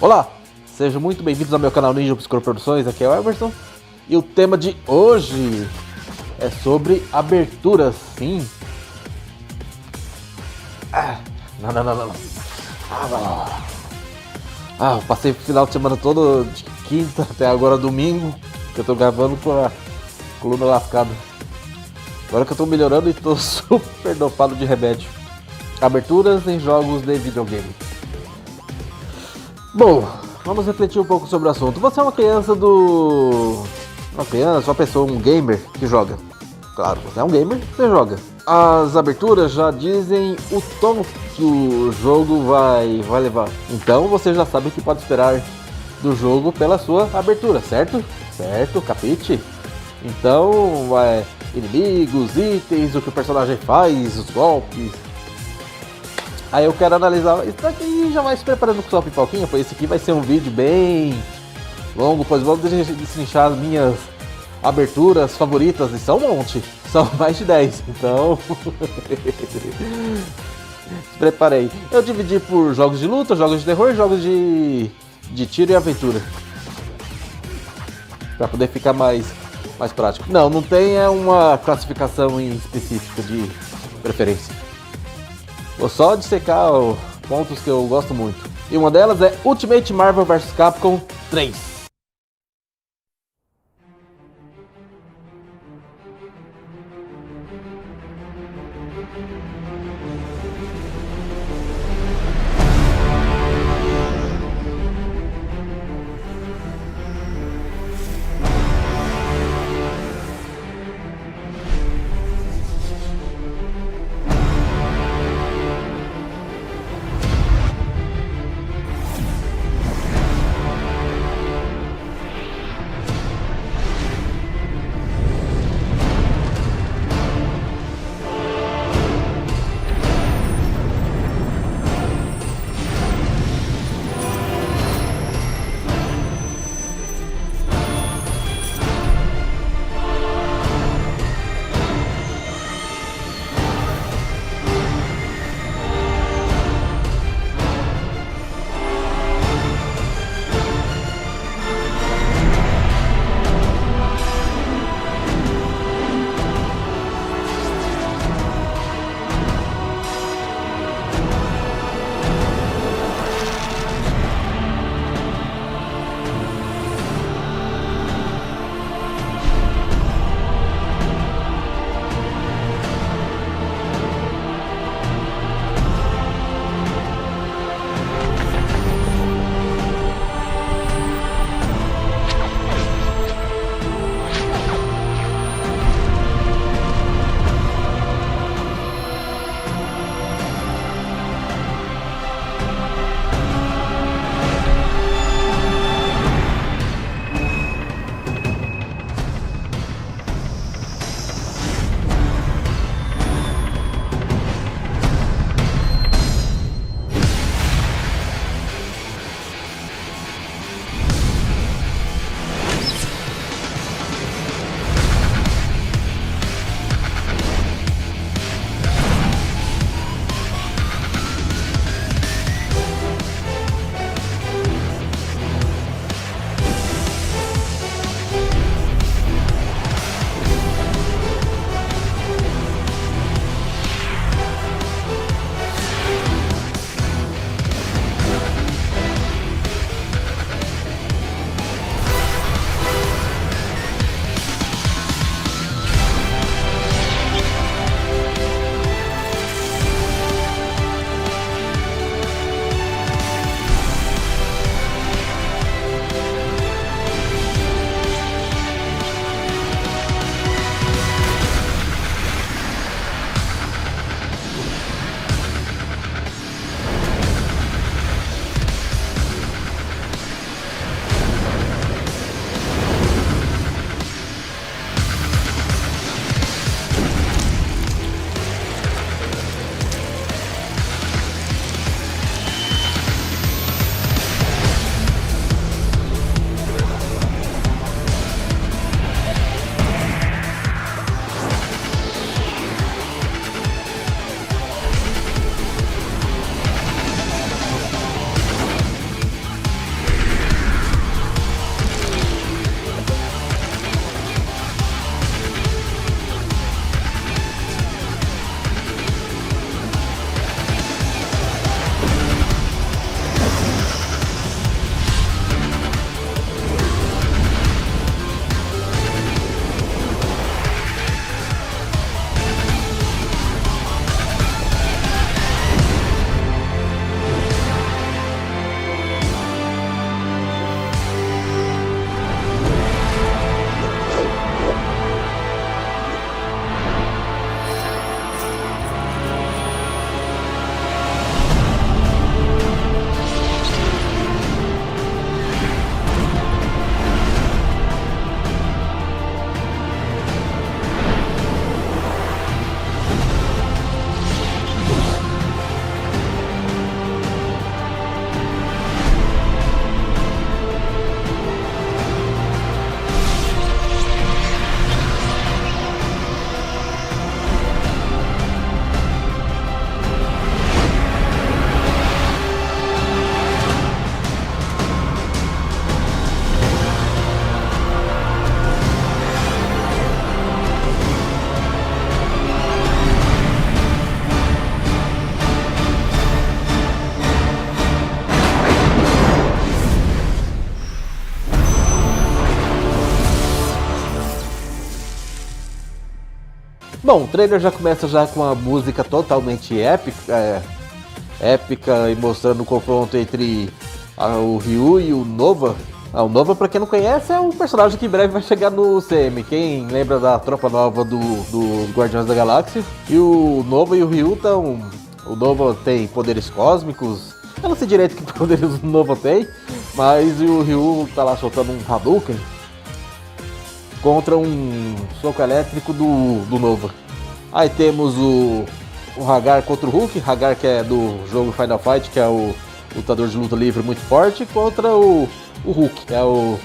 Olá, sejam muito bem-vindos ao meu canal Ninja Obscuro Produções, aqui é o Everson. E o tema de hoje é sobre aberturas, sim. Não. Eu passei o final de semana todo de quinta até agora domingo, que eu tô gravando com a coluna lascada. Agora que eu tô melhorando e tô super dopado de remédio. Aberturas em jogos de videogame. Bom, vamos refletir um pouco sobre o assunto. Você é uma criança uma pessoa, um gamer que joga. Claro, você é um gamer, você joga. As aberturas já dizem o tom que o jogo vai levar. Então você já sabe o que pode esperar do jogo pela sua abertura, certo? Certo, capite? Então, inimigos, itens, o que o personagem faz, os golpes. Aí eu quero analisar isso daqui e já vai se preparando com sua pipoquinha, pois esse aqui vai ser um vídeo bem longo, pois vamos destrinchar as minhas aberturas favoritas, e são um monte, são mais de 10, então se preparei. Eu dividi por jogos de luta, jogos de terror e jogos de tiro e aventura, para poder ficar mais prático. Não tem uma classificação em específica de preferência. Vou só dissecar pontos que eu gosto muito. E uma delas é Ultimate Marvel vs Capcom 3. Bom, o trailer já começa já com uma música totalmente épica e mostrando o confronto entre o Ryu e o Nova. O Nova, pra quem não conhece, é um personagem que em breve vai chegar no CM. Quem lembra da tropa nova do Guardiões da Galáxia? E o Nova e o Ryu estão... O Nova tem poderes cósmicos. Eu não sei direito que poderes o Nova tem, mas o Ryu tá lá soltando um Hadouken contra um soco elétrico do Nova. Aí temos o Hagar contra o Hulk. Hagar, que é do jogo Final Fight, que é o lutador de luta livre muito forte, contra o Hulk, que é o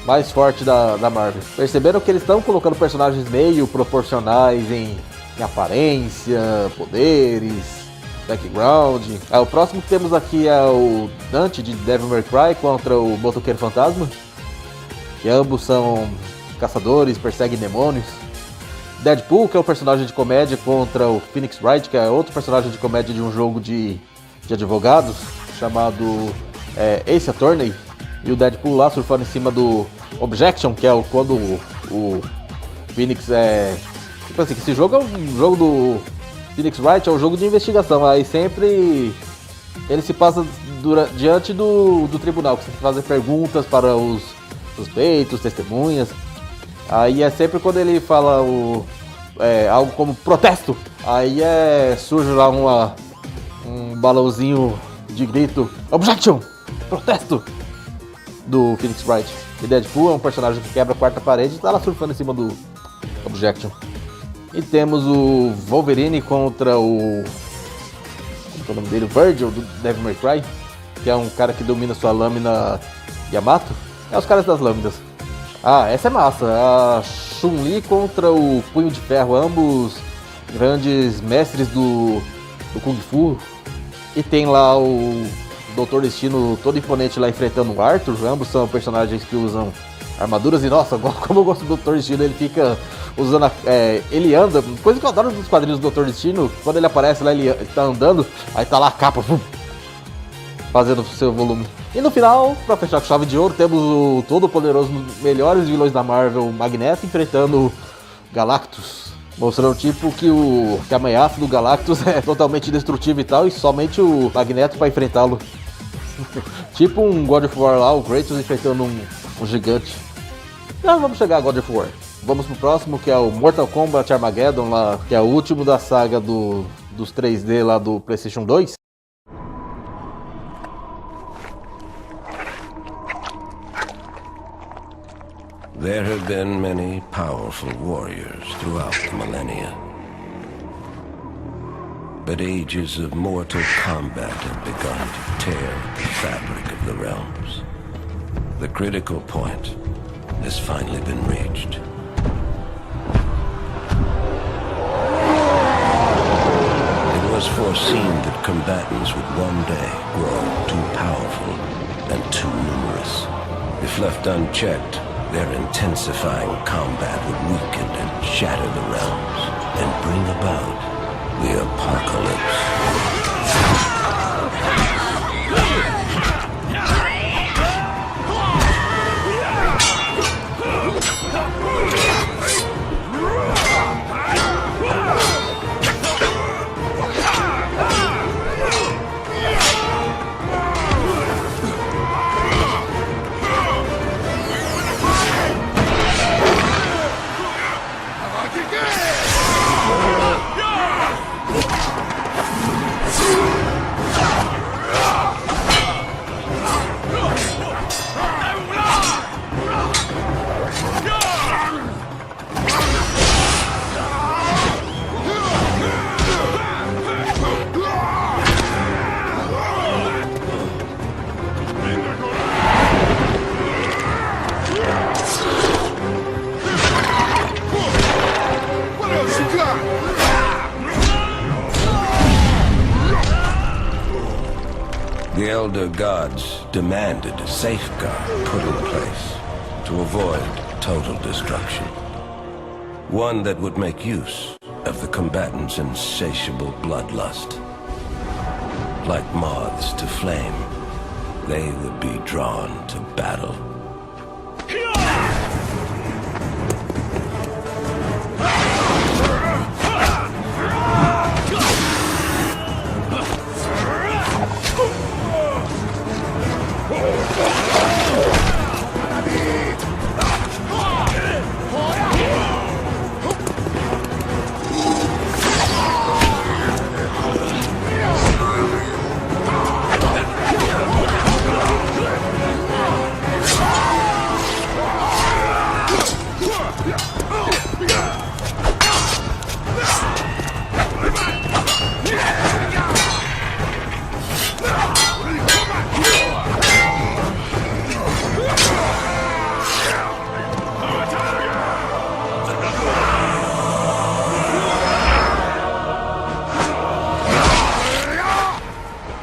mais forte da Marvel. Perceberam que eles estão colocando personagens meio proporcionais em aparência, poderes, background. O próximo que temos aqui é o Dante de Devil May Cry contra o Motoqueiro Fantasma, que ambos são caçadores, perseguem demônios. Deadpool, que é o personagem de comédia, contra o Phoenix Wright, que é outro personagem de comédia de um jogo de advogados chamado Ace Attorney. E o Deadpool lá surfando em cima do Objection, que é quando o Phoenix tipo assim, esse jogo é um jogo do Phoenix Wright, é um jogo de investigação. Aí sempre ele se passa diante do tribunal, que você tem que fazer perguntas para os suspeitos, testemunhas. Aí é sempre quando ele fala algo como protesto. Aí surge lá um balãozinho de grito: Objection! Protesto! Do Phoenix Wright. E Deadpool é um personagem que quebra a quarta parede e tá lá surfando em cima do Objection. E temos o Wolverine contra o... Como é o nome dele? O Virgil, do Devil May Cry, que é um cara que domina sua lâmina Yamato. É os caras das lâminas. Essa é massa. A Chun-Li contra o Punho de Ferro, ambos grandes mestres do Kung Fu. E tem lá o Doutor Destino todo imponente lá enfrentando o Arthur. Ambos são personagens que usam armaduras. E nossa, como eu gosto do Doutor Destino, ele fica usando ele anda, coisa que eu adoro dos quadrinhos do Doutor Destino. Quando ele aparece lá, ele tá andando, aí tá lá a capa fazendo o seu volume. E no final, pra fechar com chave de ouro, temos o todo poderoso, melhores vilões da Marvel, Magneto, enfrentando Galactus. Mostrando tipo que a ameaça do Galactus é totalmente destrutiva e tal, e somente o Magneto pra enfrentá-lo. Tipo um God of War lá, o Kratos enfrentando um gigante. Então vamos chegar a God of War. Vamos pro próximo, que é o Mortal Kombat Armageddon lá, que é o último da saga dos 3D lá do PlayStation 2. There have been many powerful warriors throughout the millennia. But ages of mortal combat have begun to tear the fabric of the realms. The critical point has finally been reached. It was foreseen that combatants would one day grow too powerful and too numerous. If left unchecked, their intensifying combat would weaken and shatter the realms and bring about the apocalypse. The Elder Gods demanded a safeguard put in place to avoid total destruction. One that would make use of the combatants' insatiable bloodlust. Like moths to flame, they would be drawn to battle.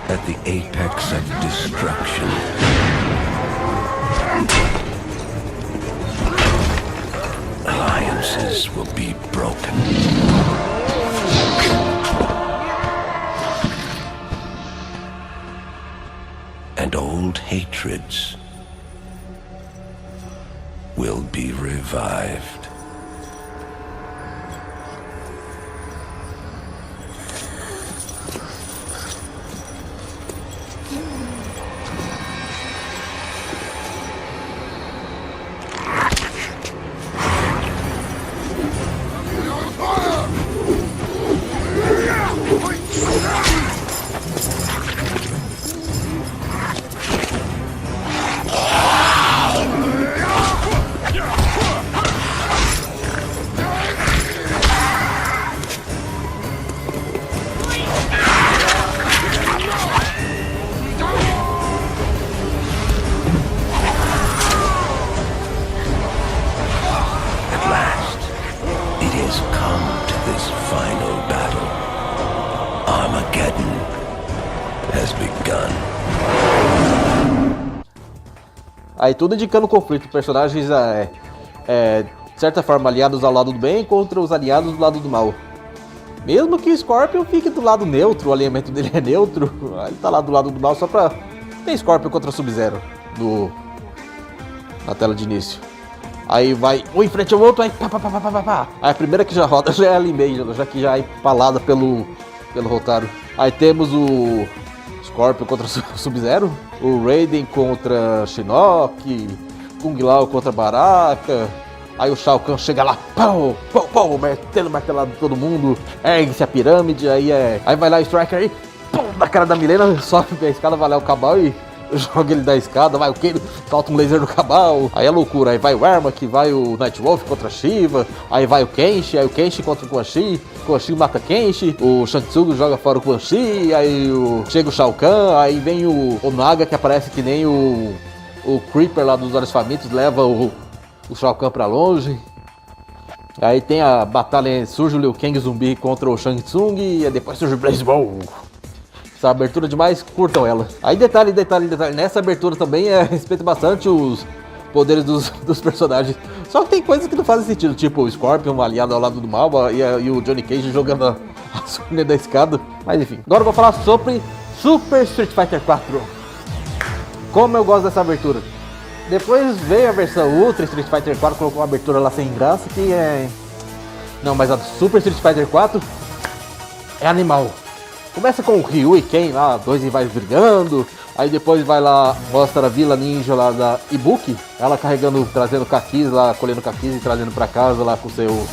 At the apex of destruction, alliances will be broken. And old hatreds will be revived. Aí tudo indicando conflito, personagens de certa forma aliados ao lado do bem contra os aliados do lado do mal. Mesmo que o Scorpion fique do lado neutro, o alinhamento dele é neutro, ele tá lá do lado do mal só pra... Tem Scorpion contra Sub-Zero na tela de início. Aí vai um em frente ao outro, aí pá, pá, pá, pá, pá, pá. Aí a primeira que já roda já é a Limeira, já que já é empalada pelo Hotaru. Aí temos o Scorpion contra Sub-Zero, o Raiden contra Shinnok, Kung Lao contra Baraka. Aí o Shao Kahn chega lá, pau, pau, pau, martelado todo mundo, ergue-se a pirâmide, aí vai lá o Striker aí, pum, na cara da Milena, sobe a escada, vai lá o Cabal e joga ele da escada, vai o Kano, solta um laser no Cabal, aí é loucura, aí vai o Ermac, vai o Nightwolf contra Shiva, aí vai o Kenshi, aí o Kenshi contra o Quan Chi mata Kenshi, o Shang Tsung joga fora o Quan Chi, aí chega o Shao Kahn, aí vem o Naga que aparece que nem o Creeper lá dos Olhos Famintos, leva o Shao Kahn pra longe. Aí tem a batalha, surge o Liu Kang zumbi contra o Shang Tsung, e depois surge o Blaze Ball. Essa abertura demais, curtam ela. Aí detalhe, nessa abertura também respeita bastante os poderes dos personagens. Só que tem coisas que não fazem sentido, tipo o Scorpion aliado ao lado do mal e o Johnny Cage jogando a surna da escada. Mas enfim, agora eu vou falar sobre Super Street Fighter 4. Como eu gosto dessa abertura. Depois veio a versão Ultra Street Fighter 4, colocou uma abertura lá sem graça que é... Não, mas a Super Street Fighter 4 é animal. Começa com o Ryu e Ken lá, dois rivais brigando. Aí depois vai lá, mostra a Vila Ninja lá da Ibuki. Ela carregando, trazendo kakis lá, colhendo kakis e trazendo pra casa lá com o seu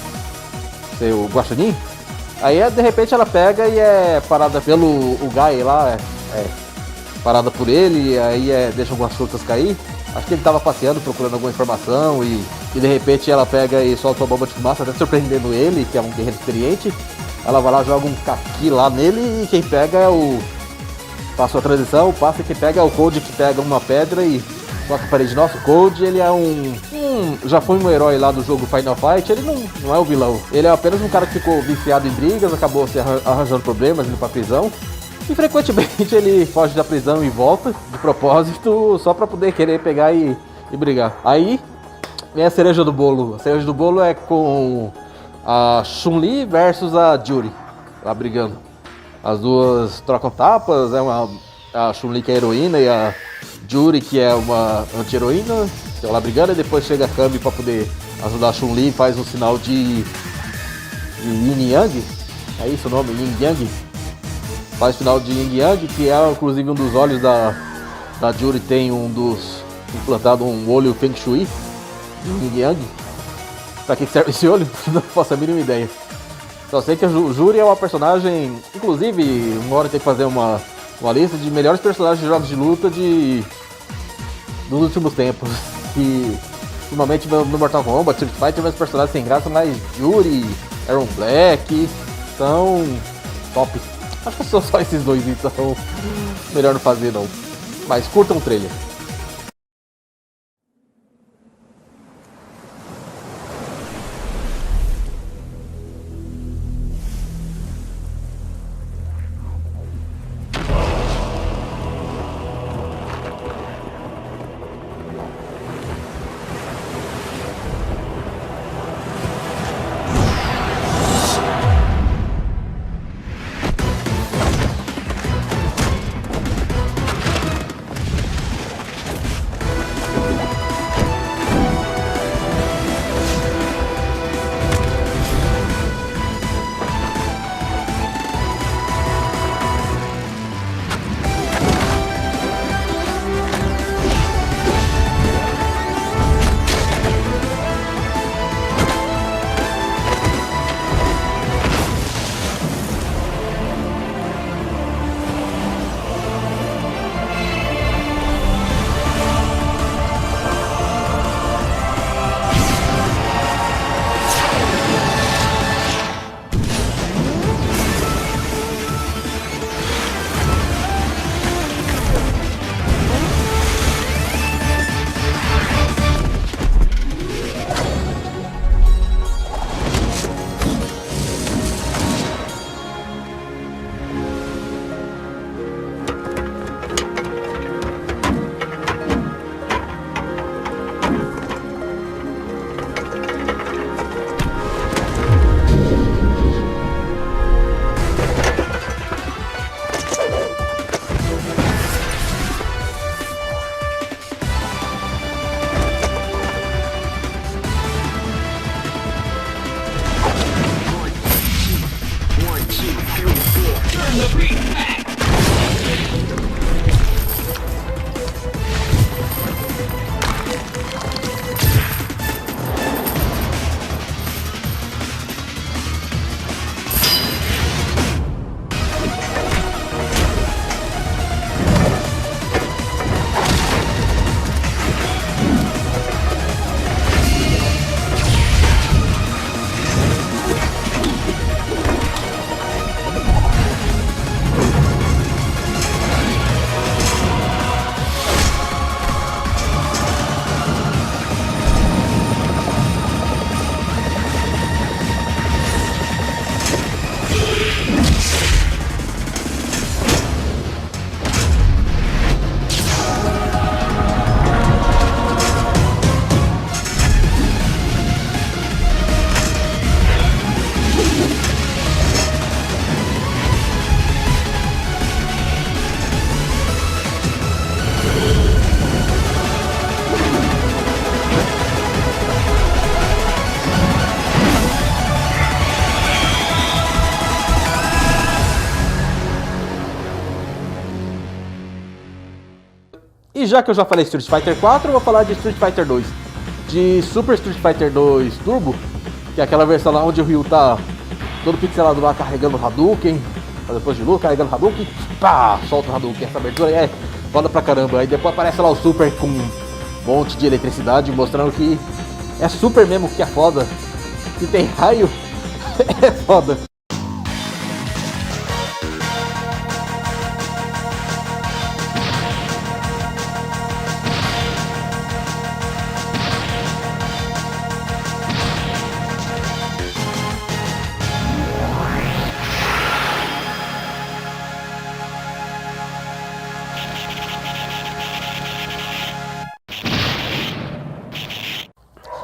guaxinim. Aí de repente ela pega e é parada pelo o Guy lá, parada por ele, e aí deixa algumas frutas cair. Acho que ele tava passeando, procurando alguma informação e de repente ela pega e solta uma bomba de fumaça, até surpreendendo ele, que é um guerreiro experiente. Ela vai lá, joga um kaki lá nele e quem pega é o... Passou a transição, passa e quem pega é o Code, que pega uma pedra e toca a parede. Nossa, o Code, ele é já foi um herói lá do jogo Final Fight, ele não é o vilão. Ele é apenas um cara que ficou viciado em brigas, acabou se arranjando problemas, indo pra prisão. E frequentemente ele foge da prisão e volta, de propósito, só pra poder querer pegar e brigar. Aí vem a cereja do bolo. A cereja do bolo é com a Chun-Li versus a Yuri, lá brigando. As duas trocam tapas, a Chun-Li que é a heroína e a Yuri que é uma anti-heroína. Estão lá brigando e depois chega a Kami pra poder ajudar a Chun-Li e faz um sinal de Yin Yang. É isso o nome? Yin Yang? Faz final de Yin Yang, que é inclusive um dos olhos A Juri tem implantado um olho Feng Shui, Yin Yang. Pra que serve esse olho? Não faço a mínima ideia. Só sei que a Juri é uma personagem, inclusive, uma hora tem que fazer uma lista de melhores personagens de jogos de luta dos últimos tempos. E normalmente no Mortal Kombat, Street Fighter, meus personagens sem graça, mas Juri, Aaron Black, são top. Acho que são só esses dois, então melhor não fazer não. Mas curtam o trailer. E já que eu já falei Street Fighter 4, eu vou falar de Street Fighter 2. De Super Street Fighter 2 Turbo, que é aquela versão lá onde o Ryu tá todo pixelado lá carregando o Hadouken, depois de luta, carregando o Hadouken, pá, solta o Hadouken. Essa abertura é foda pra caramba. Aí depois aparece lá o Super com um monte de eletricidade, mostrando que é Super mesmo, que é foda. Se tem raio, é foda.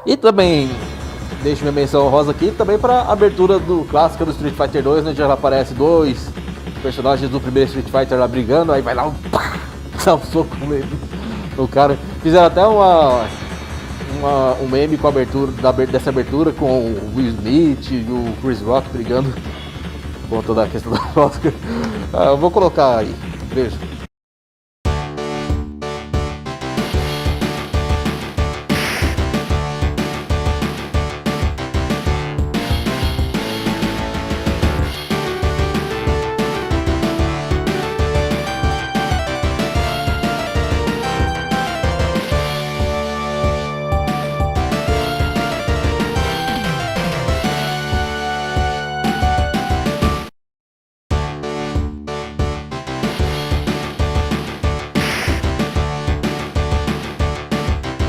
E também deixo minha menção rosa aqui também para a abertura do clássico do Street Fighter 2, onde já aparece dois personagens do primeiro Street Fighter lá brigando, aí vai lá dá um soco no cara. Fizeram até um meme com a abertura dessa abertura com o Will Smith e o Chris Rock brigando com toda a questão do Oscar. Eu vou colocar aí, beijo.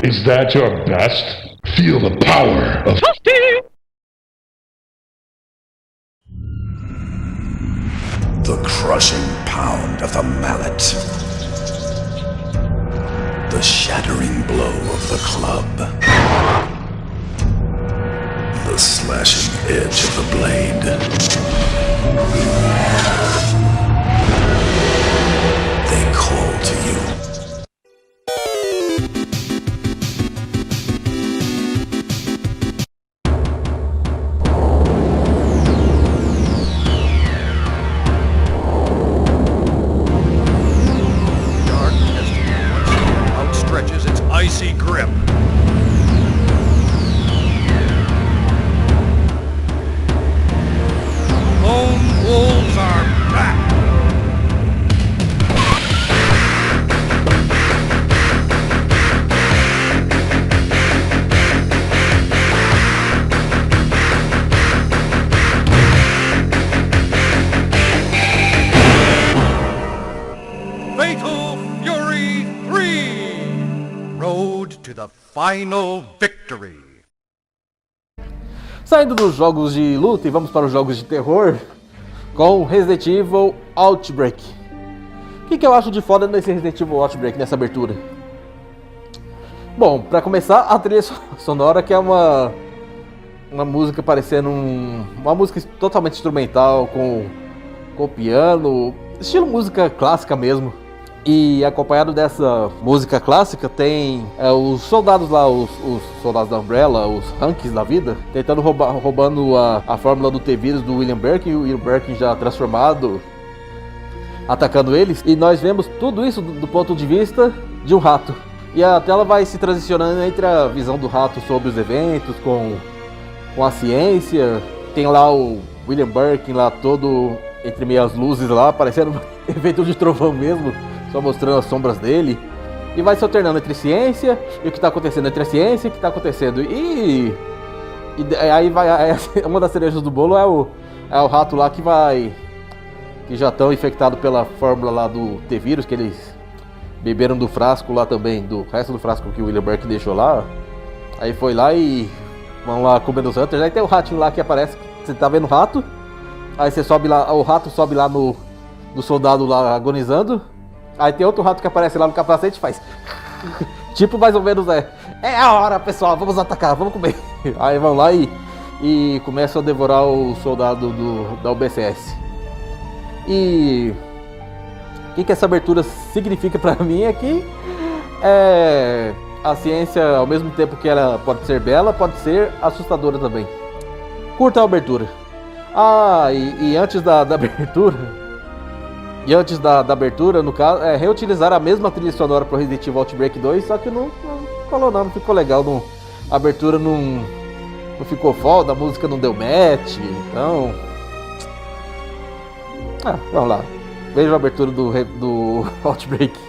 Is that your best? Feel the power of The crushing pound of the mallet. The shattering blow of the club. The slashing edge of the blade. They call to you. Outstretches its icy grip. Lone wolves are back. Fatal Fury 3. Road to the final victory. Saindo dos jogos de luta e vamos para os jogos de terror com Resident Evil Outbreak. O que eu acho de foda nesse Resident Evil Outbreak, nessa abertura? Bom, pra começar, a trilha sonora, que é uma música parecendo uma música totalmente instrumental com piano, estilo música clássica mesmo. E acompanhado dessa música clássica tem os soldados lá, os soldados da Umbrella, os Hanks da vida, tentando roubando a fórmula do T-Vírus do William Birkin, o William Birkin já transformado, atacando eles. E nós vemos tudo isso do ponto de vista de um rato. E a tela vai se transicionando entre a visão do rato sobre os eventos, com a ciência. Tem lá o William Birkin lá todo entre meias luzes lá, parecendo um evento de trovão mesmo, só mostrando as sombras dele. E vai se alternando entre ciência e o que está acontecendo, entre a ciência e o que está acontecendo. E aí vai, uma das cerejas do bolo é o rato lá que já estão infectados pela fórmula lá do T-Vírus, que eles beberam do frasco lá também, do resto do frasco que o William Birkin deixou lá. Aí foi lá e vão lá comendo os Hunters. Aí tem o ratinho lá que aparece, você tá vendo o rato, aí você sobe lá, o rato sobe lá no soldado lá agonizando. Aí tem outro rato que aparece lá no capacete e faz tipo mais ou menos é a hora, pessoal, vamos atacar, vamos comer. Aí vão lá e começam a devorar o soldado da UBSS. E o que essa abertura significa pra mim é que a ciência, ao mesmo tempo que ela pode ser bela, pode ser assustadora também. Curta a abertura. E antes da abertura... E antes da abertura, no caso, reutilizaram a mesma trilha sonora para o Resident Evil Outbreak 2, só que não colou não ficou legal, a abertura não ficou foda, a música não deu match, então... vamos lá, veja a abertura do Outbreak.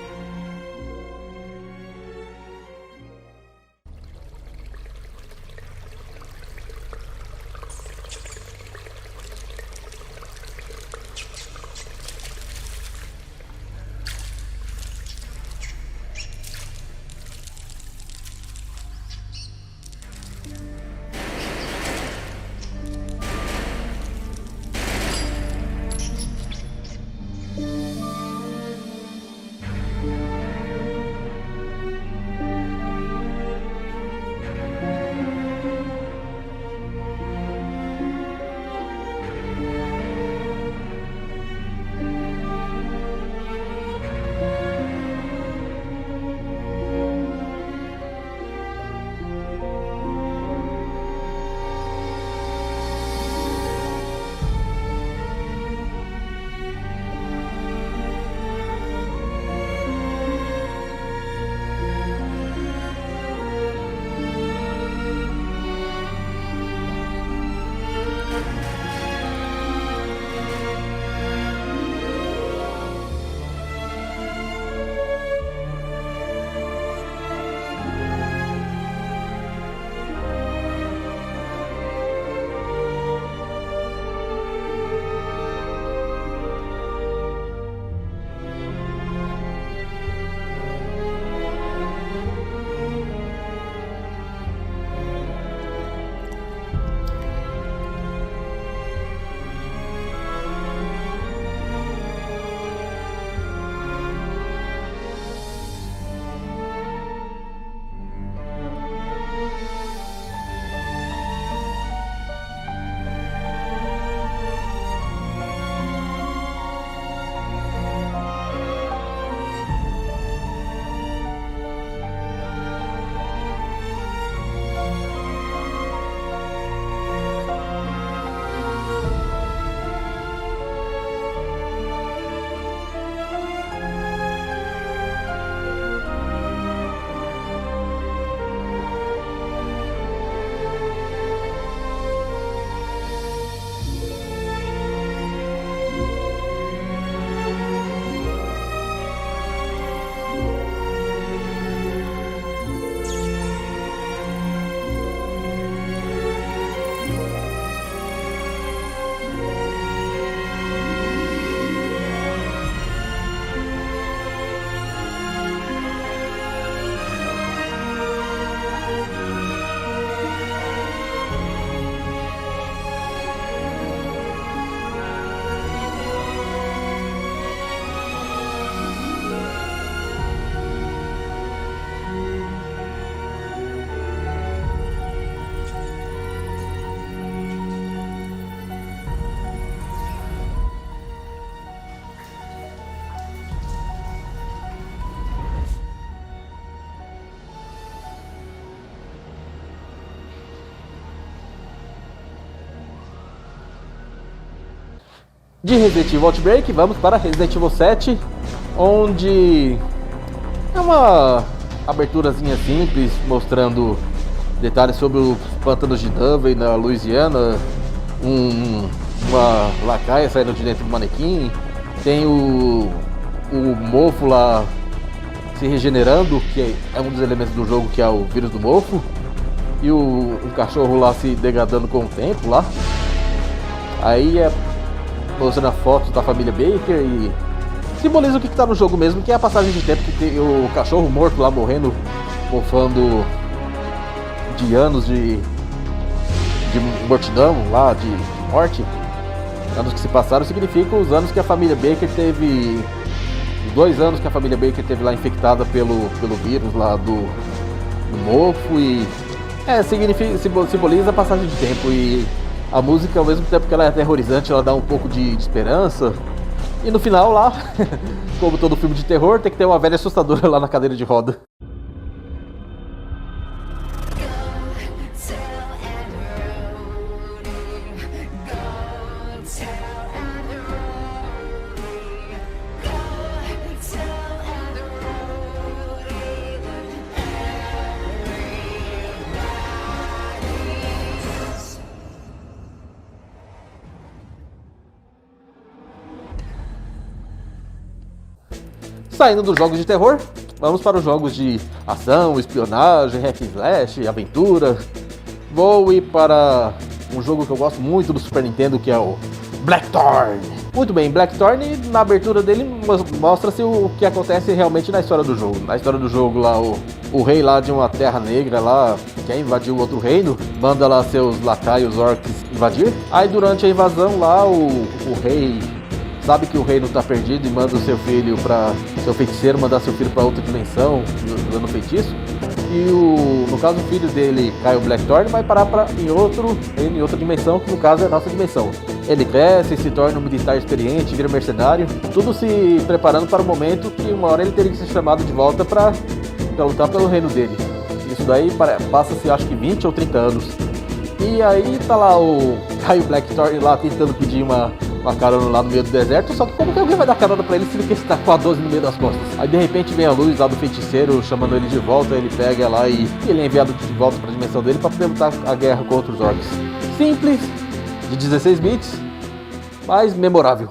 De Resident Evil Outbreak, vamos para Resident Evil 7, onde é uma aberturazinha simples, mostrando detalhes sobre os pântanos de Dovey na Louisiana, uma lacaia saindo de dentro do manequim, tem o mofo lá se regenerando, que é um dos elementos do jogo, que é o vírus do mofo, e um cachorro lá se degradando com o tempo lá. Aí é mostrando fotos da família Baker e simboliza o que está no jogo mesmo, que é a passagem de tempo, que tem o cachorro morto lá morrendo, mofando de anos de mortidão lá, de morte. Anos que se passaram significam os anos que a família Baker teve, os 2 anos que a família Baker teve lá infectada pelo vírus lá do mofo, e simboliza a passagem de tempo. E a música, ao mesmo tempo que ela é aterrorizante, ela dá um pouco de esperança. E no final lá, como todo filme de terror, tem que ter uma velha assustadora lá na cadeira de roda. Saindo dos jogos de terror, vamos para os jogos de ação, espionagem, hack and slash, aventura. Vou ir para um jogo que eu gosto muito do Super Nintendo, que é o Blackthorn. Muito bem, Blackthorn, na abertura dele mostra-se o que acontece realmente na história do jogo. Na história do jogo lá, o rei lá de uma terra negra lá, que invadiu outro reino, manda lá seus lacaios orcs invadir. Aí durante a invasão lá, o rei sabe que o reino tá perdido e manda o seu filho para seu feiticeiro mandar seu filho para outra dimensão, usando feitiço. E no caso o filho dele, Caio Blackthorn, vai parar em outra dimensão, que no caso é a nossa dimensão. Ele cresce, se torna um militar experiente, vira mercenário, tudo se preparando para o momento que uma hora ele teria que ser chamado de volta para lutar pelo reino dele. Isso daí passa-se acho que 20 ou 30 anos. E aí tá lá o Caio Blackthorn lá tentando pedir uma carona lá no meio do deserto, só que como que alguém vai dar carona pra ele se ele está com a 12 no meio das costas? Aí de repente vem a luz lá do feiticeiro chamando ele de volta, ele pega lá e ele é enviado de volta pra dimensão dele pra poder lutar a guerra contra os orcs. Simples, de 16 bits, mas memorável.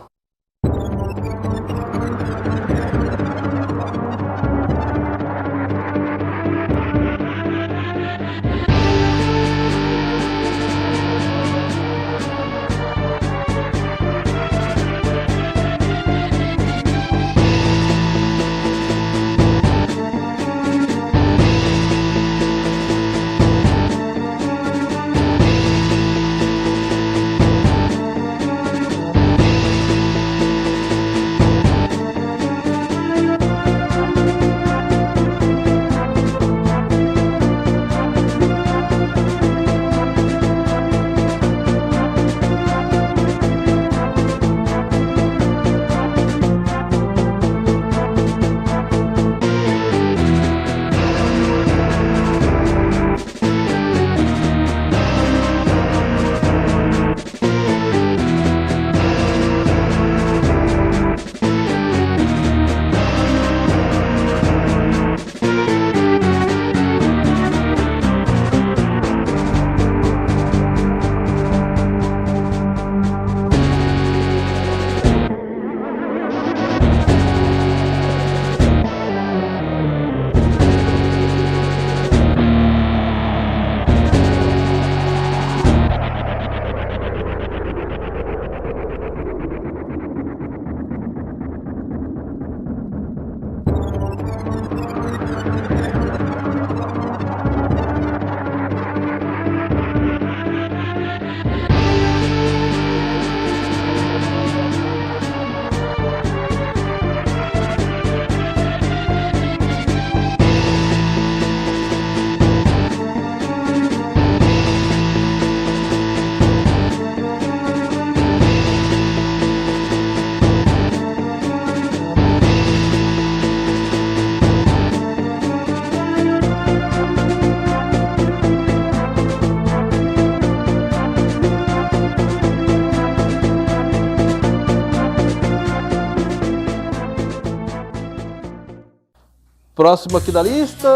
Próximo aqui da lista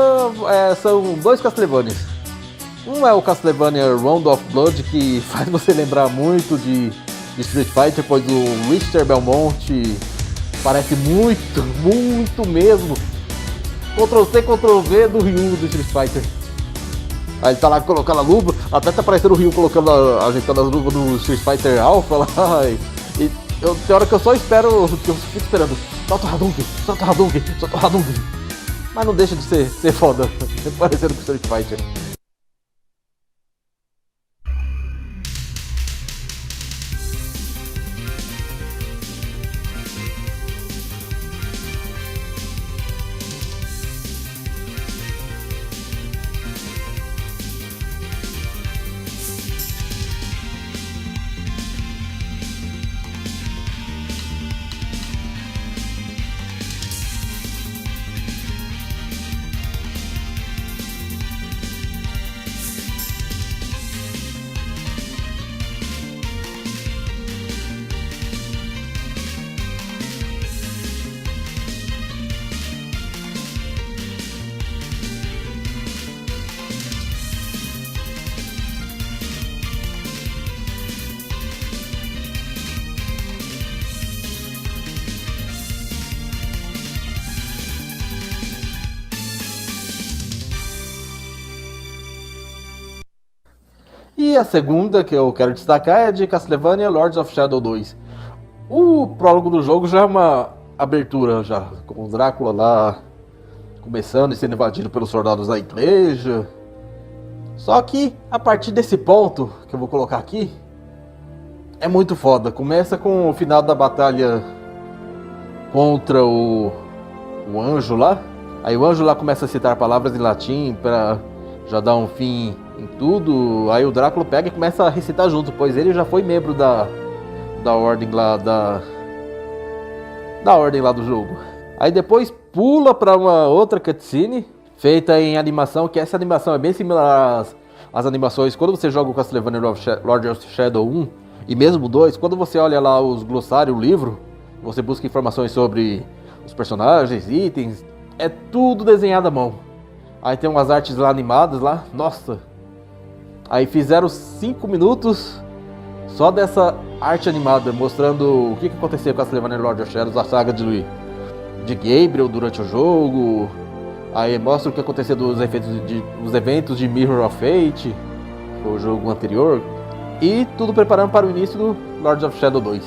são dois Castlevanias. Um é o Castlevania Round of Blood, que faz você lembrar muito de Street Fighter, pois o Richter Belmont parece muito, muito mesmo Ctrl-C, Ctrl-V do Ryu do Street Fighter. Aí ele tá lá colocando a luva, até tá parecendo o Ryu ajeitando as luvas do Street Fighter Alpha lá. E tem hora que eu só espero, que eu fico esperando, solta o Hadouken, solta o Hadouken, solta o Hadouken. Mas não deixa de ser foda, parecendo com o Street Fighter. E a segunda que eu quero destacar é de Castlevania Lords of Shadow 2. O prólogo do jogo já é uma abertura, já com o Drácula lá começando e sendo invadido pelos soldados da igreja. Só que a partir desse ponto que eu vou colocar aqui é muito foda. Começa com o final da batalha contra o anjo lá. Aí o anjo lá começa a citar palavras em latim para já dar um fim em tudo. Aí o Drácula pega e começa a recitar junto, pois ele já foi membro da ordem lá da ordem lá do jogo. Aí depois pula para uma outra cutscene feita em animação, que essa animação é bem similar às animações quando você joga o Castlevania Lord of Shadow 1 e mesmo 2. Quando você olha lá os glossários, o livro, você busca informações sobre os personagens, itens, é tudo desenhado à mão. Aí tem umas artes lá animadas lá, nossa. Aí fizeram 5 minutos só dessa arte animada, mostrando o que aconteceu com a Castlevania Lord of Shadows, a saga de Gabriel durante o jogo. Aí mostra o que aconteceu dos eventos de Mirror of Fate, o jogo anterior. E tudo preparando para o início do Lord of Shadow 2.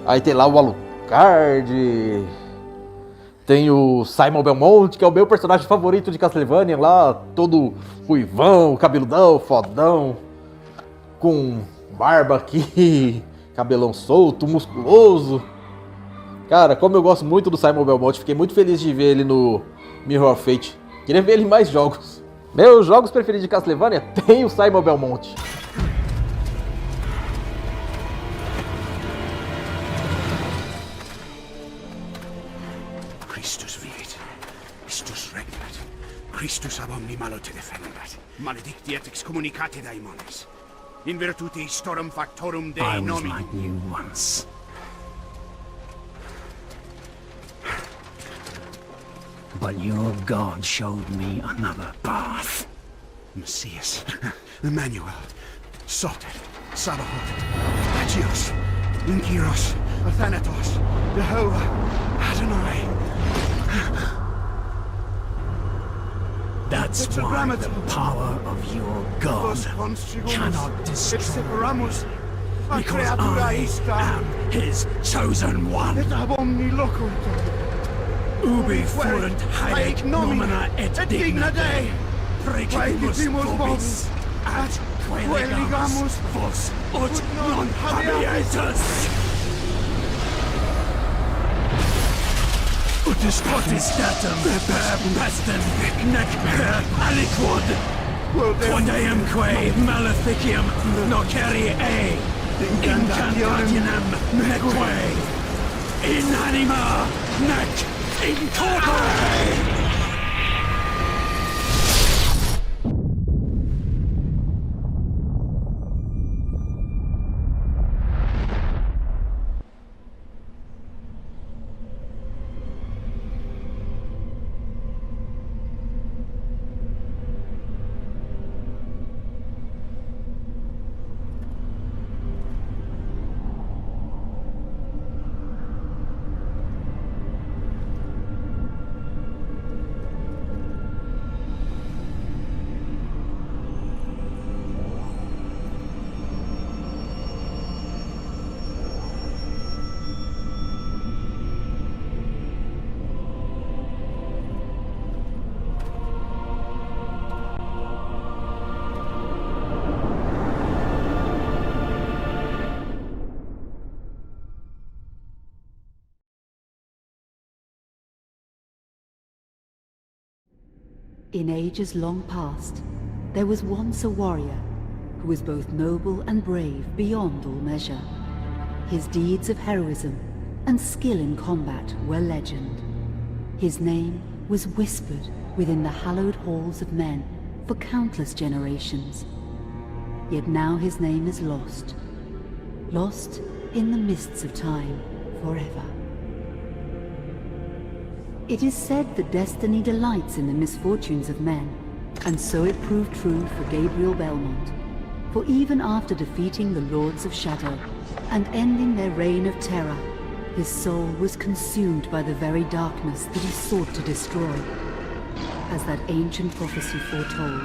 Aí tem lá o Alucard, tem o Simon Belmont, que é o meu personagem favorito de Castlevania lá, todo ruivão, cabeludão, fodão, com barba aqui, cabelão solto, musculoso. Cara, como eu gosto muito do Simon Belmont, fiquei muito feliz de ver ele no Mirror of Fate. Queria ver ele em mais jogos. Meus jogos preferidos de Castlevania tem o Simon Belmont. Christus vivit, Christus regnat, Christus ab omni malo te defendat, maledictiat excommunicate daemones, in virtute storum factorum Dei I was nomi. like you once. But your God showed me another path. Messias, Emmanuel, Soter, Sabaoth, Agios, Inkiros, Athanatos, Jehovah, Adonai. That's It's why a the power of your God cannot destroy me, because I am his chosen one. Et ab omni locunt. Ubi fuerunt haec nomina et digna Dei, praecipimus vobis, at queligamus vos ut non habietus. Ut potestatem per pestem nec per aliquod, quod eamque maleficium nocere incantationem neque in anima nec in corpore. In ages long past, there was once a warrior who was both noble and brave beyond all measure. His deeds of heroism and skill in combat were legend. His name was whispered within the hallowed halls of men for countless generations. Yet now his name is lost. Lost in the mists of time forever. It is said that destiny delights in the misfortunes of men, and so it proved true for Gabriel Belmont. For even after defeating the Lords of Shadow and ending their reign of terror, his soul was consumed by the very darkness that he sought to destroy. As that ancient prophecy foretold,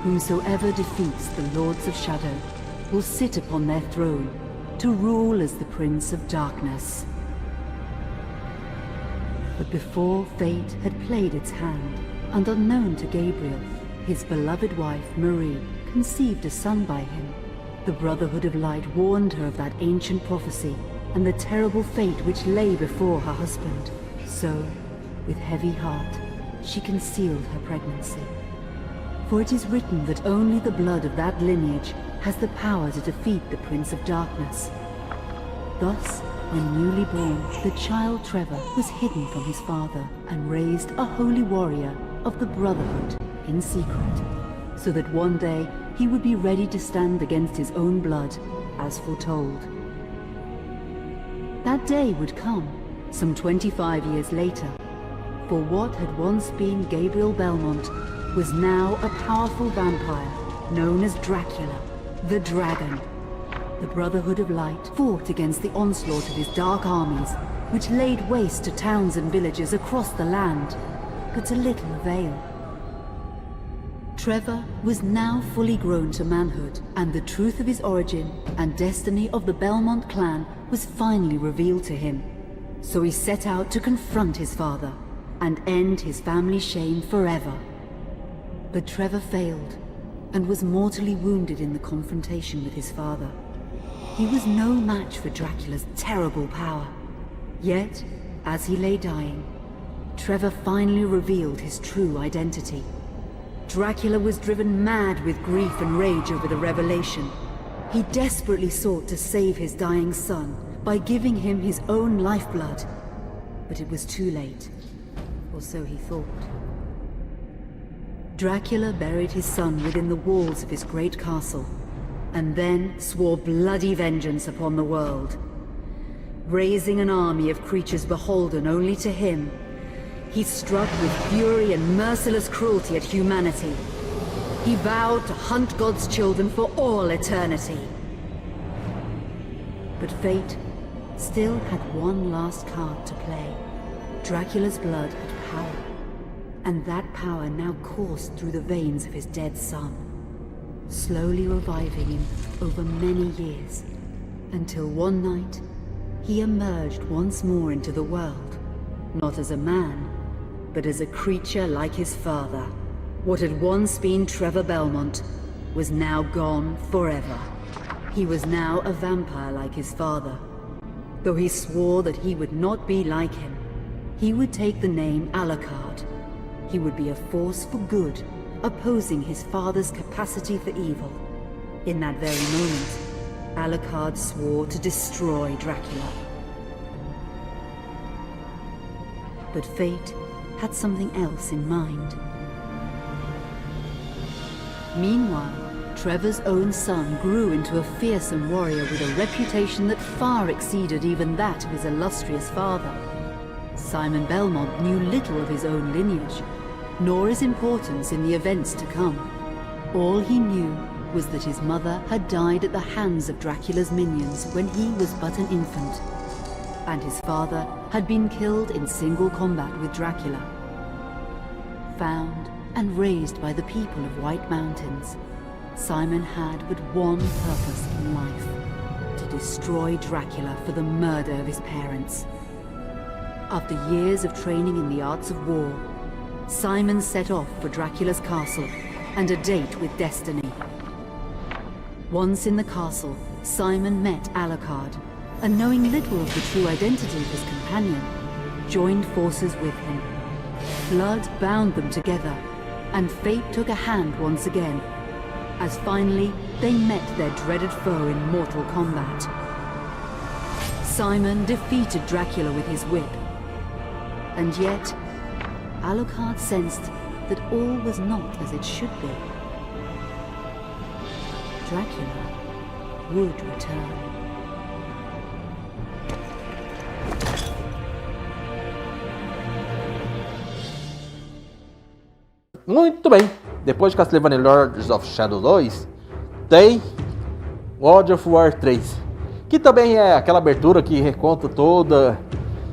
whomsoever defeats the Lords of Shadow will sit upon their throne to rule as the Prince of Darkness. But before fate had played its hand, and unknown to Gabriel, his beloved wife Marie conceived a son by him. The Brotherhood of Light warned her of that ancient prophecy and the terrible fate which lay before her husband. So, with heavy heart, she concealed her pregnancy. For it is written that only the blood of that lineage has the power to defeat the Prince of Darkness. Thus, when newly born, the child Trevor was hidden from his father and raised a holy warrior of the Brotherhood in secret, so that one day he would be ready to stand against his own blood, as foretold. That day would come, some 25 years later, for what had once been Gabriel Belmont was now a powerful vampire known as Dracula, the Dragon. The Brotherhood of Light fought against the onslaught of his dark armies, which laid waste to towns and villages across the land, but to little avail. Trevor was now fully grown to manhood, and the truth of his origin and destiny of the Belmont clan was finally revealed to him. So he set out to confront his father and end his family's shame forever. But Trevor failed and was mortally wounded in the confrontation with his father. He was no match for Dracula's terrible power. Yet, as he lay dying, Trevor finally revealed his true identity. Dracula was driven mad with grief and rage over the revelation. He desperately sought to save his dying son by giving him his own lifeblood. But it was too late, or so he thought. Dracula buried his son within the walls of his great castle, and then swore bloody vengeance upon the world. Raising an army of creatures beholden only to him, he struck with fury and merciless cruelty at humanity. He vowed to hunt God's children for all eternity. But fate still had one last card to play. Dracula's blood had power, and that power now coursed through the veins of his dead son, slowly reviving him over many years, until one night he emerged once more into the world, not as a man, but as a creature like his father. What had once been Trevor Belmont was now gone forever. He was now a vampire like his father. Though he swore that he would not be like him, he would take the name Alucard. He would be a force for good, opposing his father's capacity for evil. In that very moment, Alucard swore to destroy Dracula. But fate had something else in mind. Meanwhile, Trevor's own son grew into a fearsome warrior with a reputation that far exceeded even that of his illustrious father. Simon Belmont knew little of his own lineage, nor his importance in the events to come. All he knew was that his mother had died at the hands of Dracula's minions when he was but an infant, and his father had been killed in single combat with Dracula. Found and raised by the people of White Mountains, Simon had but one purpose in life: to destroy Dracula for the murder of his parents. After years of training in the arts of war, Simon set off for Dracula's castle and a date with destiny. Once in the castle, Simon met Alucard, and knowing little of the true identity of his companion, joined forces with him. Blood bound them together, and fate took a hand once again, as finally they met their dreaded foe in mortal combat. Simon defeated Dracula with his whip, and yet Alucard sensed that all was not as it should be. Dracula would return. Muito bem. Depois de Castlevania Lords of Shadow 2, tem God of War 3. Que também é aquela abertura que reconta toda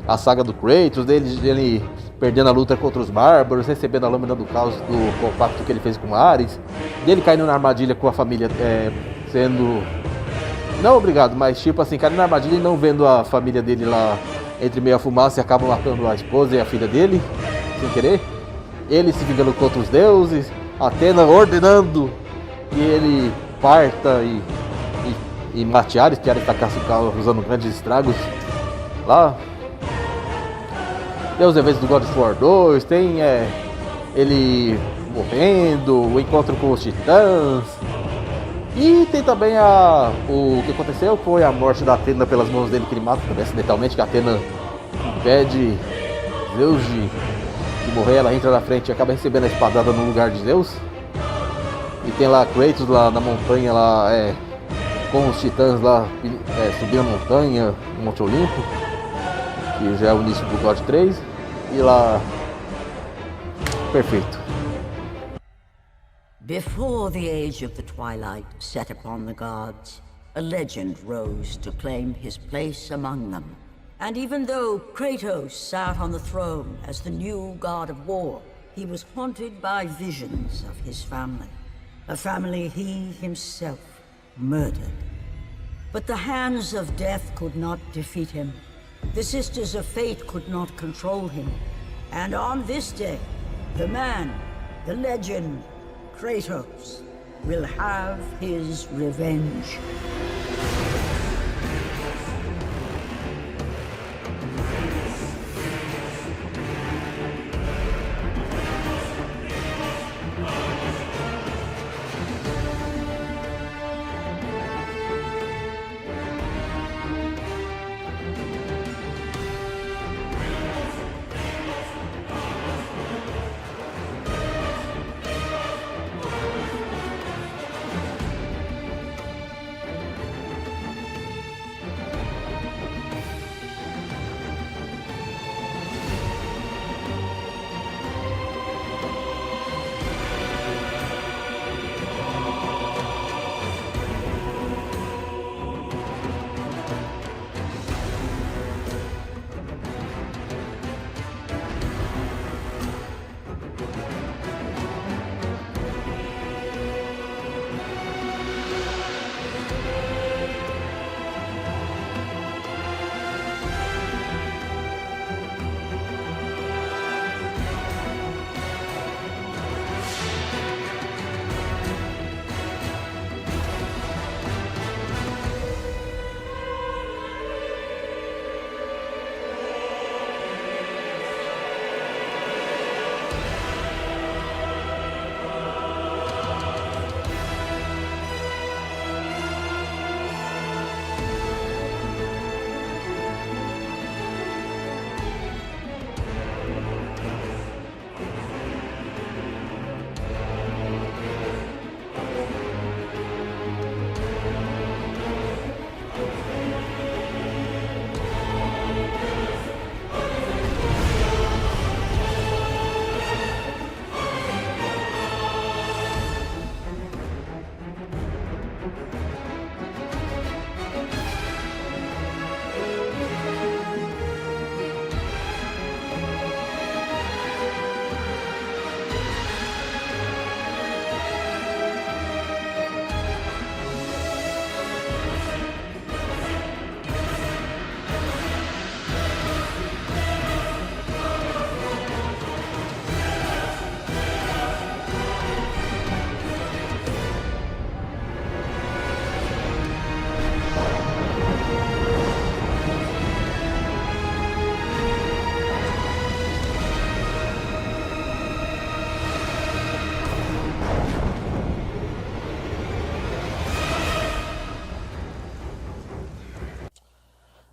a saga do Kratos, dele perdendo a luta contra os bárbaros, recebendo a lâmina do caos do compacto que ele fez com Ares, dele caindo na armadilha com a família, sendo... Não obrigado, mas tipo assim, caindo na armadilha e não vendo a família dele lá entre meia fumaça e acaba matando a esposa e a filha dele, sem querer. Ele se vingando contra os deuses, Atena ordenando que ele parta e mate Ares, que Ares está causando grandes estragos lá. Tem os eventos do God of War 2, tem ele morrendo, o encontro com os titãs. E tem também o que aconteceu foi a morte da Atena pelas mãos dele, que ele mata também acidentalmente, que a Atena impede Zeus de morrer, ela entra na frente e acaba recebendo a espadada no lugar de Zeus. E tem lá Kratos lá na montanha, lá com os titãs lá subindo a montanha, o Monte Olimpo, que já é o início do God 3. E lá, perfeito. Before the age of the twilight set upon the gods, a legend rose to claim his place among them. And even though Kratos sat on the throne as the new god of war, he was haunted by visions of his family. A family he himself murdered. But the hands of death could not defeat him. The Sisters of Fate could not control him. And on this day, the man, the legend, Kratos, will have his revenge.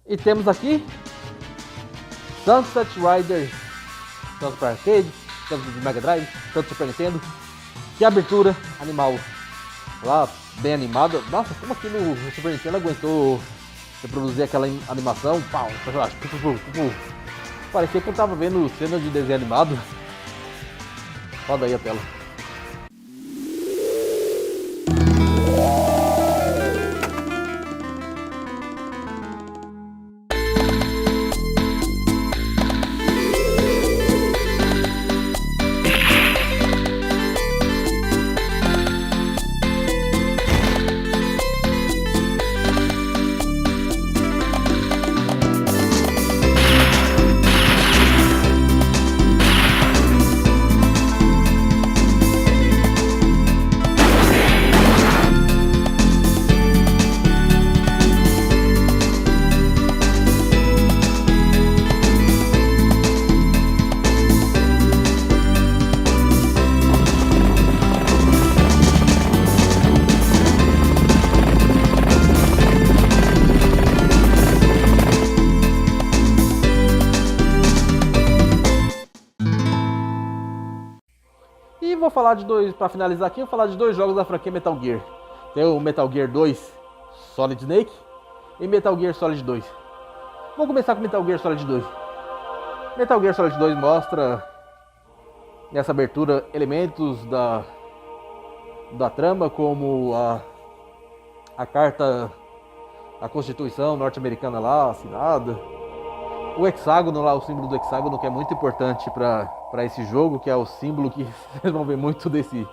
E temos aqui Sunset Riders, tanto para arcade, tanto de Mega Drive, tanto Super Nintendo. Que abertura animal, lá bem animada. Nossa, como aqui no Super Nintendo aguentou reproduzir aquela animação, pau, personagem, parecia que eu tava vendo cena de desenho animado. Roda aí a tela. E vou falar de dois, para finalizar aqui, vou falar de dois jogos da franquia Metal Gear. Tem o Metal Gear 2 Solid Snake e Metal Gear Solid 2. Vamos começar com Metal Gear Solid 2. Metal Gear Solid 2 mostra nessa abertura elementos da trama, como a carta, a Constituição norte-americana lá, assinada. O hexágono lá, o símbolo do hexágono, que é muito importante para esse jogo, que é o símbolo que vocês vão ver muito desse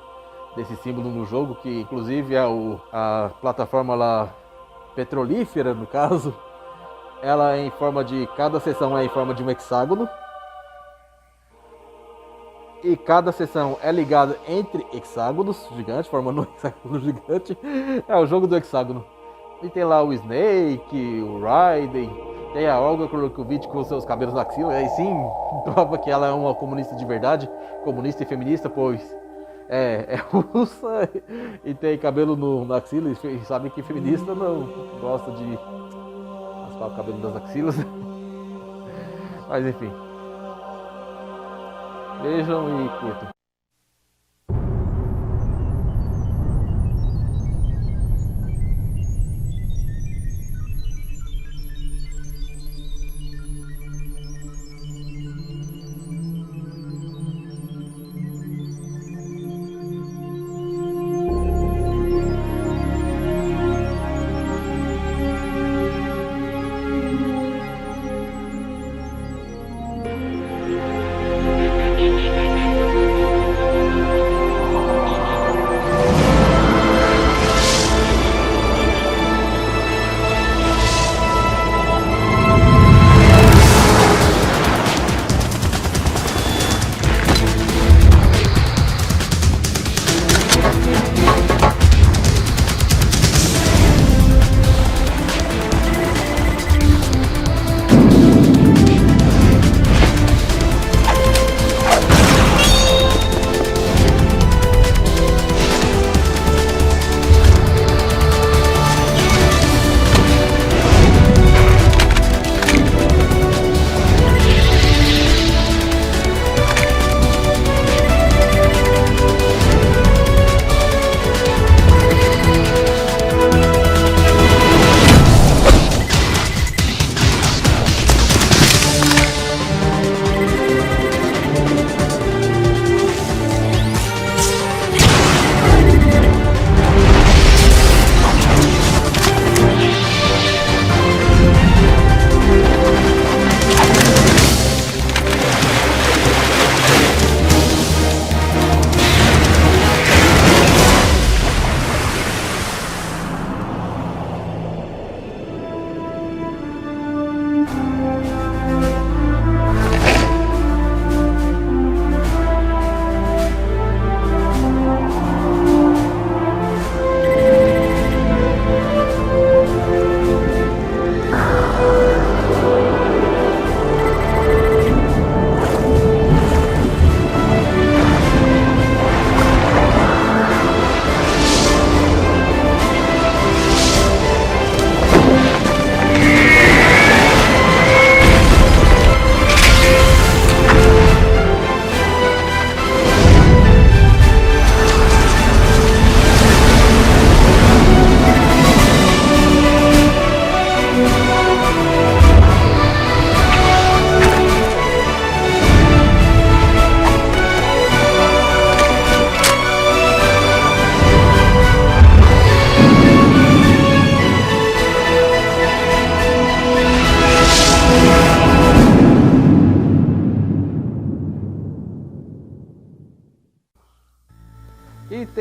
símbolo no jogo, que inclusive é a plataforma lá petrolífera, no caso, ela é em forma de, cada seção é em forma de um hexágono, e cada seção é ligada entre hexágonos gigantes, formando um hexágono gigante. É o jogo do hexágono. E tem lá o Snake, o Raiden. Tem a Olga Kurokovic com seus cabelos na axila, aí sim prova que ela é uma comunista de verdade, comunista e feminista, pois é russa e tem cabelo na axila, e sabe que feminista não gosta de raspar o cabelo das axilas. Mas enfim, vejam e curtam.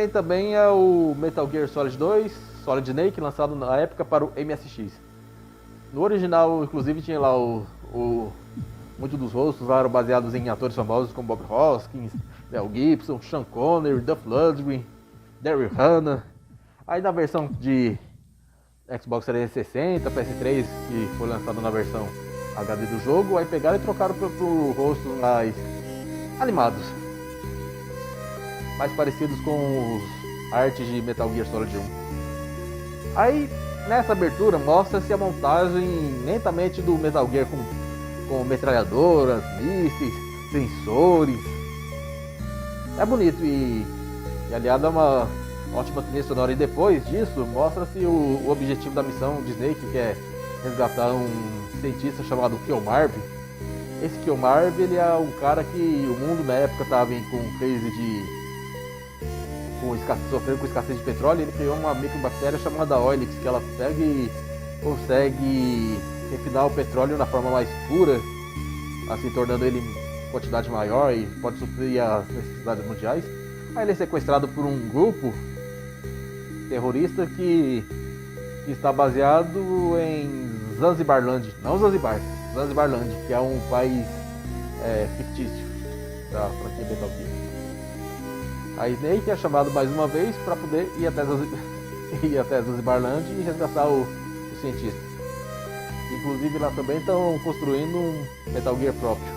tem também o Metal Gear Solid 2, Solid Snake, lançado na época para o MSX. No original, inclusive, tinha lá muitos dos rostos lá eram baseados em atores famosos como Bob Hoskins, Mel Gibson, Sean Connery, Duff Lundgren, Daryl Hannah. Aí na versão de Xbox 360, PS3, que foi lançado na versão HD do jogo, aí pegaram e trocaram pro rostos mais animados, mais parecidos com os artes de Metal Gear Solid 1. Aí nessa abertura mostra-se a montagem lentamente do Metal Gear com metralhadoras, mísseis, sensores. É bonito e aliado a uma ótima trilha sonora. E depois disso mostra-se o objetivo da missão de Snake, que é resgatar um cientista chamado Killmarv. Esse Killmarv, ele é um cara que o mundo na época estava com crise sofrendo com escassez de petróleo. Ele criou uma microbactéria chamada Oilix, que ela pega e consegue refinar o petróleo na forma mais pura, assim tornando ele em quantidade maior e pode suprir as necessidades mundiais. Aí ele é sequestrado por um grupo terrorista que está baseado em Zanzibarland, não Zanzibar, Zanzibarland, que é um país fictício da franquia Metal Gear. A Snake é chamado mais uma vez para poder ir até Zanzibarland e resgatar o cientista. Inclusive lá também estão construindo um Metal Gear próprio.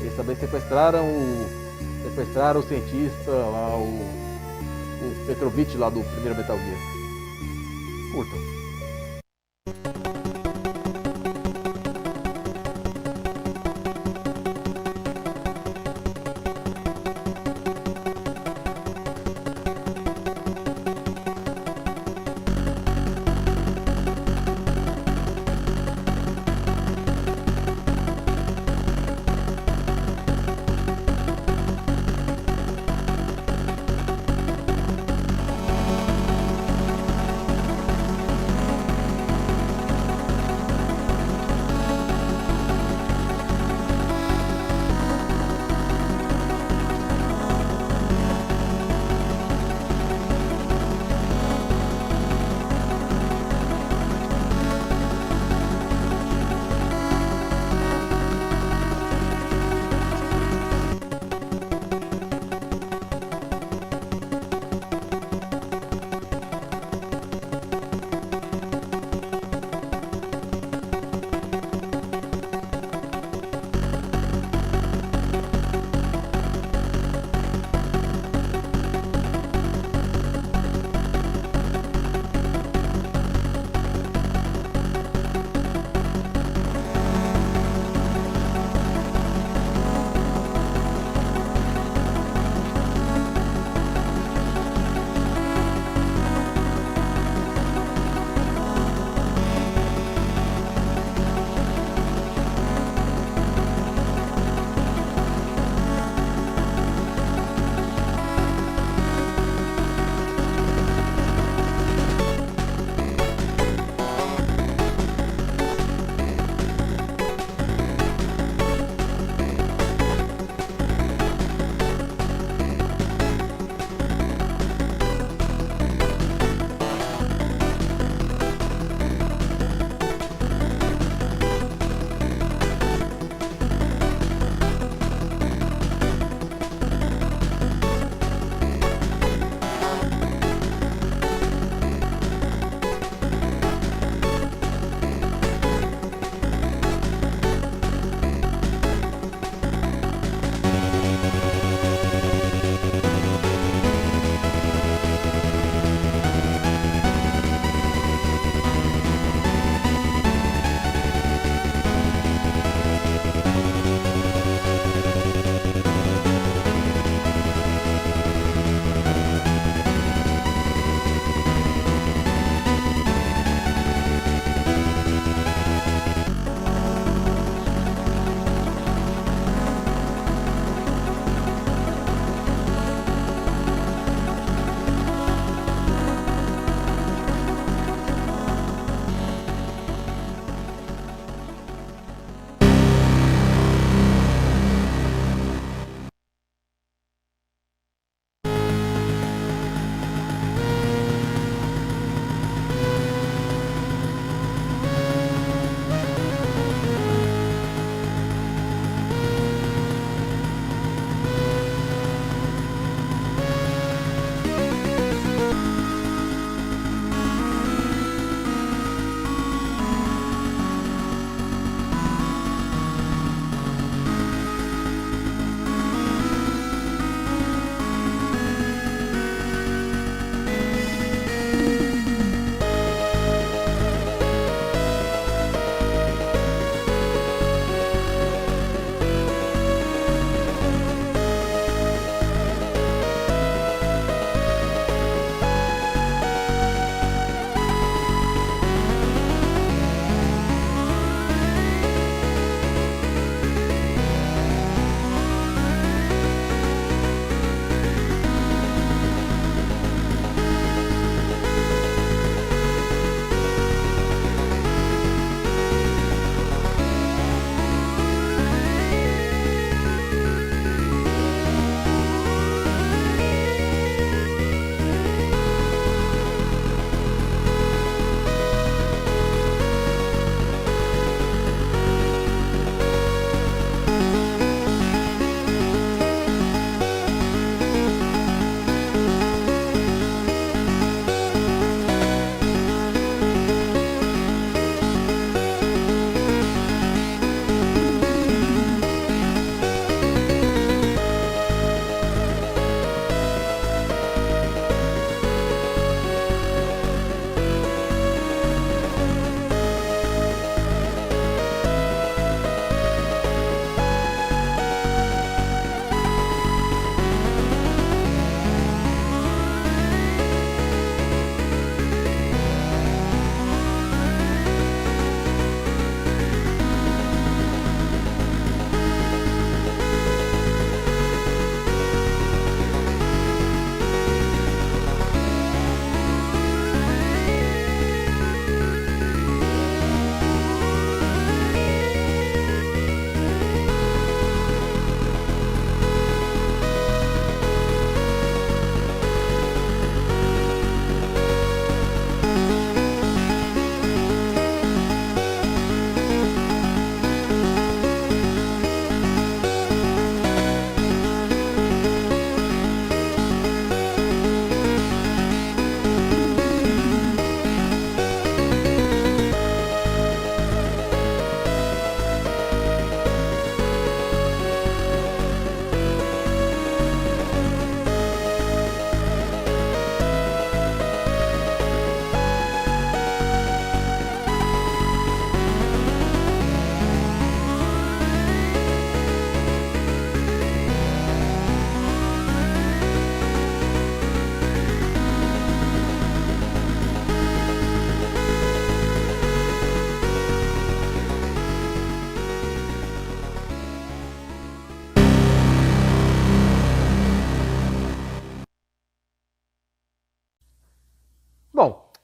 Eles também sequestraram o cientista lá, o Petrovich lá do primeiro Metal Gear. Curtam.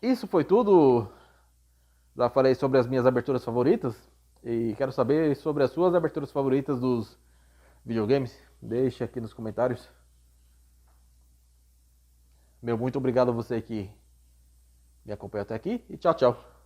isso foi tudo. Já falei sobre as minhas aberturas favoritas. E quero saber sobre as suas aberturas favoritas dos videogames. Deixe aqui nos comentários. Meu muito obrigado a você que me acompanhou até aqui. E tchau, tchau.